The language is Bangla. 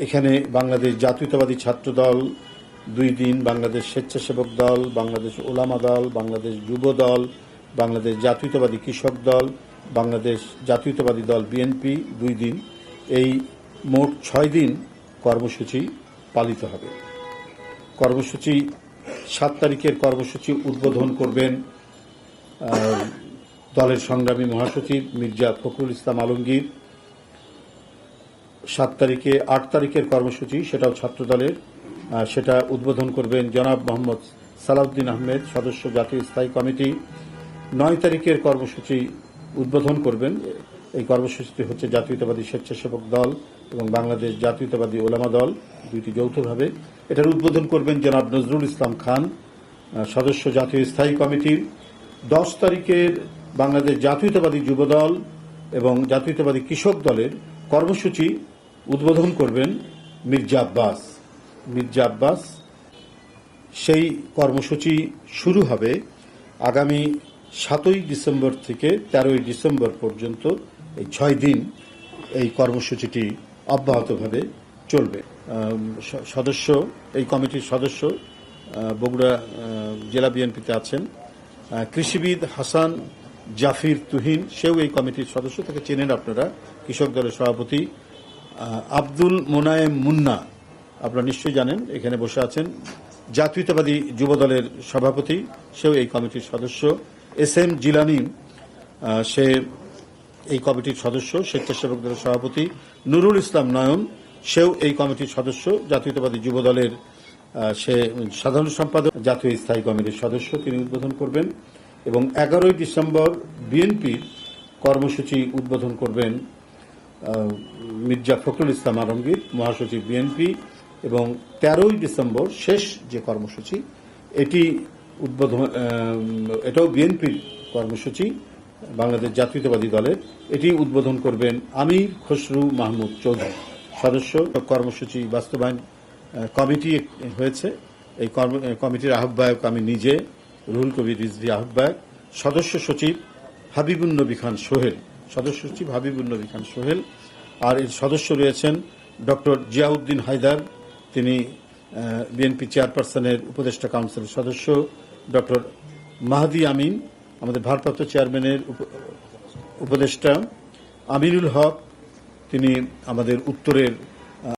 এখানে বাংলাদেশ জাতীয়তাবাদী ছাত্র দল 2 দিন, বাংলাদেশ স্বেচ্ছাসেবক দল, বাংলাদেশ ওলামা দল, বাংলাদেশ যুব দল, বাংলাদেশ জাতীয়তাবাদী কৃষক দল, বাংলাদেশ জাতীয়তাবাদী দল বিএনপি 2 দিন, এই মোট 6 দিন কর্মসূচি পালিত হবে। কর্মসূচি 7 তারিখের কর্মসূচি উদ্বোধন করবেন দলের সংগ্রামী মহাসচিব মির্জা ফখরুল ইসলাম আলমগীর। 8 তারিখের কর্মসূচি সেটাও ছাত্র দলের, সেটা উদ্বোধন করবেন জনাব মোহাম্মদ সালাউদ্দিন আহমেদ, সদস্য জাতীয় স্থায়ী কমিটি। 9 তারিখের কর্মসূচি উদ্বোধন করবেন, এই কর্মসূচিটি হচ্ছে জাতীয়তাবাদী স্বেচ্ছাসেবক দল এবং বাংলাদেশ জাতীয়তাবাদী ওলামা দল 2টি যৌথভাবে। এটার উদ্বোধন করবেন জনাব নজরুল ইসলাম খান, সদস্য জাতীয় স্থায়ী কমিটির। 10 তারিখের বাংলাদেশ জাতীয়তাবাদী যুব দল এবং জাতীয়তাবাদী কৃষক দলের কর্মসূচি উদ্বোধন করবেন মির্জা আব্বাস। সেই কর্মসূচি শুরু হবে আগামী 7ই ডিসেম্বর থেকে 13ই ডিসেম্বর পর্যন্ত। এই 6 দিন এই কর্মসূচিটি অব্যাহতভাবে চলবে। এই কমিটির সদস্য বগুড়া জেলা বিএনপিতে আছেন কৃষিবিদ হাসান জাফির তুহিন, সেও এই কমিটির সদস্য, তাকে চেনেন আপনারা, কৃষক দলের সভাপতি। আব্দুল মোনায়েম মুন্না আপনারা নিশ্চয়ই জানেন, এখানে বসে আছেন, জাতীয়তাবাদী যুব দলের সভাপতি, সেও এই কমিটির সদস্য। SM জিলানি, সে এই কমিটির সদস্য, স্বেচ্ছাসেবক দলের সভাপতি। নুরুল ইসলাম নয়ন, সেও এই কমিটির সদস্য, জাতীয়তাবাদী যুব দলের সে সাধারণ সম্পাদক, জাতীয় স্থায়ী কমিটির সদস্য, তিনি উদ্বোধন করবেন। এবং 11ই ডিসেম্বর বিএনপির কর্মসূচি উদ্বোধন করবেন মির্জা ফখরুল ইসলাম আলমগীর, মহাসচিব বিএনপি। এবং 13ই ডিসেম্বর শেষ যে কর্মসূচি, এটাও বিএনপির কর্মসূচি, বাংলাদেশ জাতীয়তাবাদী দলের, এটি উদ্বোধন করবেন আমির খসরু মাহমুদ চৌধুরী, সদস্য। কর্মসূচি বাস্তবায়ন কমিটি হয়েছে, এই কমিটির আহ্বায়ক আমি নিজে, রুহুল কবির রিজভী আহ্বায়ক, সদস্য সচিব হাবিবুন নবী খান সোহেল। আর এর সদস্য রয়েছেন ডক্টর জিয়াউদ্দিন হায়দার, তিনি বিএনপি চেয়ারপারসনের উপদেষ্টা কাউন্সিলের সদস্য। ডক্টর মাহদি আমিন, আমাদের ভারপ্রাপ্ত চেয়ারম্যানের উপদেষ্টা। আমিনুল হক, তিনি আমাদের উত্তরের